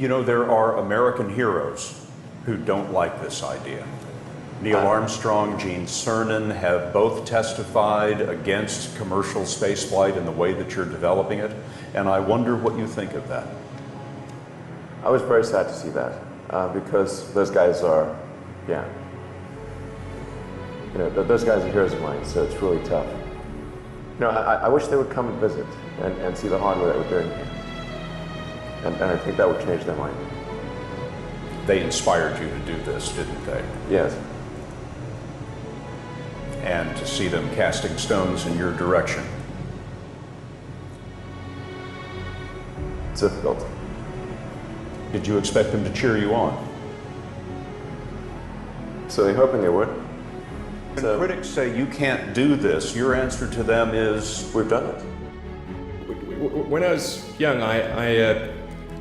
You know, there are American heroes who don't like this idea. Neil Armstrong, Gene Cernan have both testified against commercial spaceflight in the way that you're developing it, and I wonder what you think of that. I was very sad to see that, because those guys are, those guys are heroes of mine, so it's really tough. I wish they would come and visit and see the hardware that we're doing here. And I think that would change their mind. They inspired you to do this, didn't they? Yes. And to see them casting stones in your direction. It's difficult. Did you expect them to cheer you on? So they're hoping they would. When critics say you can't do this, your answer to them is, we've done it. When I was young,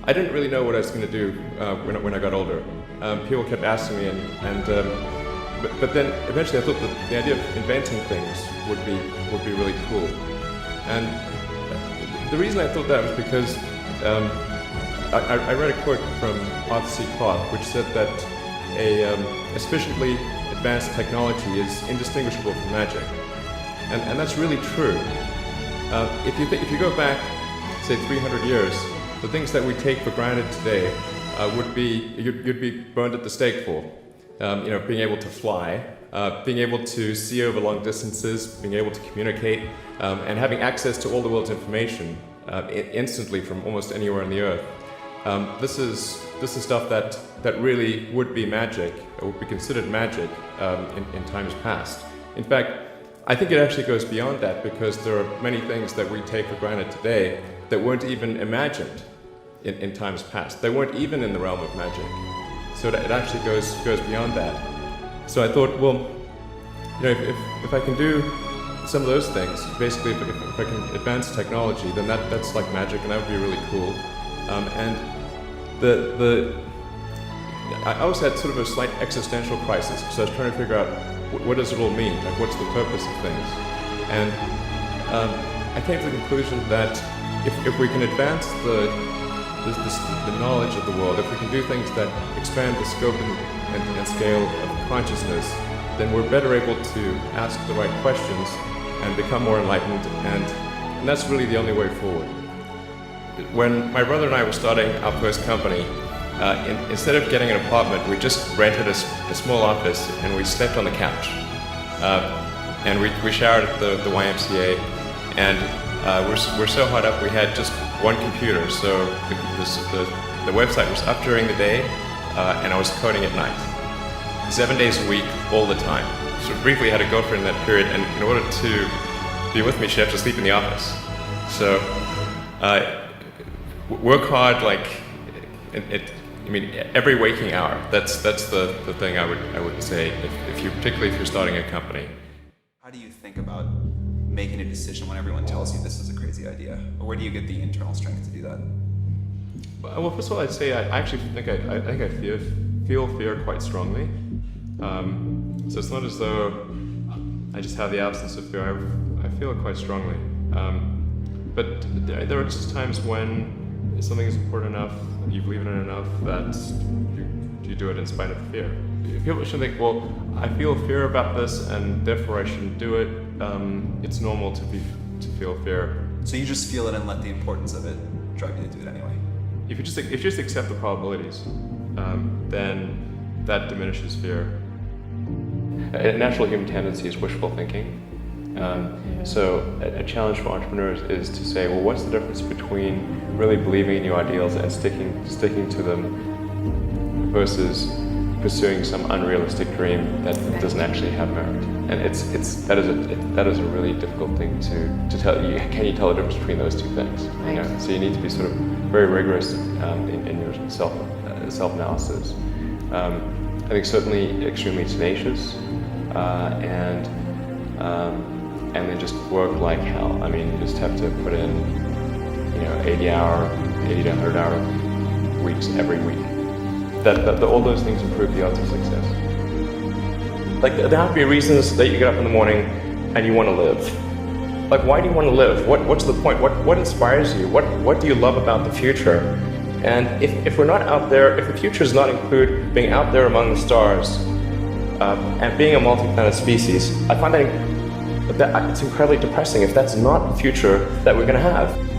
I didn't really know what I was going to do when I got older. People kept asking me, but then eventually I thought that the idea of inventing things would be really cool. And the reason I thought that was because I read a quote from Arthur C. Clarke, which said that a sufficiently advanced technology is indistinguishable from magic, and that's really true. If you go back, say 300 years, the things that we take for granted today would be you'd be burned at the stake for. Being able to fly, being able to see over long distances, being able to communicate, and having access to all the world's information instantly from almost anywhere on the earth. This is stuff that really would be magic, or would be considered magic in times past. In fact, I think it actually goes beyond that, because there are many things that we take for granted today that weren't even imagined in times past. They weren't even in the realm of magic. So it actually goes beyond that. So I thought, well, if I can do some of those things, basically if I can advance technology, then that's like magic, and that would be really cool. And I also had sort of a slight existential crisis, because I was trying to figure out what does it all mean, like what's the purpose of things. And I came to the conclusion that if we can advance the knowledge of the world, if we can do things that expand the scope and scale of consciousness, then we're better able to ask the right questions and become more enlightened, and that's really the only way forward. When my brother and I were starting our first company, instead of getting an apartment, we just rented a small office and we slept on the couch. And we showered at the YMCA, and we're so hot up we had just one computer, so the website was up during the day, and I was coding at night. 7 days a week, all the time. So briefly I had a girlfriend in that period, and in order to be with me, she had to sleep in the office. So work hard, every waking hour. That's the thing I would say, particularly if you're starting a company. How do you think about making a decision when everyone tells you this is a crazy idea? Or where do you get the internal strength to do that? Well, first of all, I'd say I actually think I feel fear quite strongly. So it's not as though I just have the absence of fear. I feel it quite strongly. But there are just times when something is important enough, you believe in it enough, that you do it in spite of fear. People should think, well, I feel fear about this, and therefore I shouldn't do it. It's normal to feel fear. So you just feel it and let the importance of it drive you to do it anyway? If you just accept the probabilities, then that diminishes fear. A natural human tendency is wishful thinking. So a challenge for entrepreneurs is to say, well, what's the difference between really believing in your ideals and sticking to them versus pursuing some unrealistic dream that doesn't actually have merit? And that is a really difficult thing to tell you. Can you tell the difference between those two things? Right. So you need to be sort of very rigorous in your self-analysis. I think certainly extremely tenacious, and then just work like hell. I mean, you just have to put in, 80 to 100 hour weeks every week. All those things improve the odds of success. Like, there have to be reasons that you get up in the morning and you want to live. Like, why do you want to live? What's the point? What inspires you? What do you love about the future? And if we're not out there, if the future does not include being out there among the stars and being a multi-planet species, I find that it's incredibly depressing if that's not the future that we're going to have.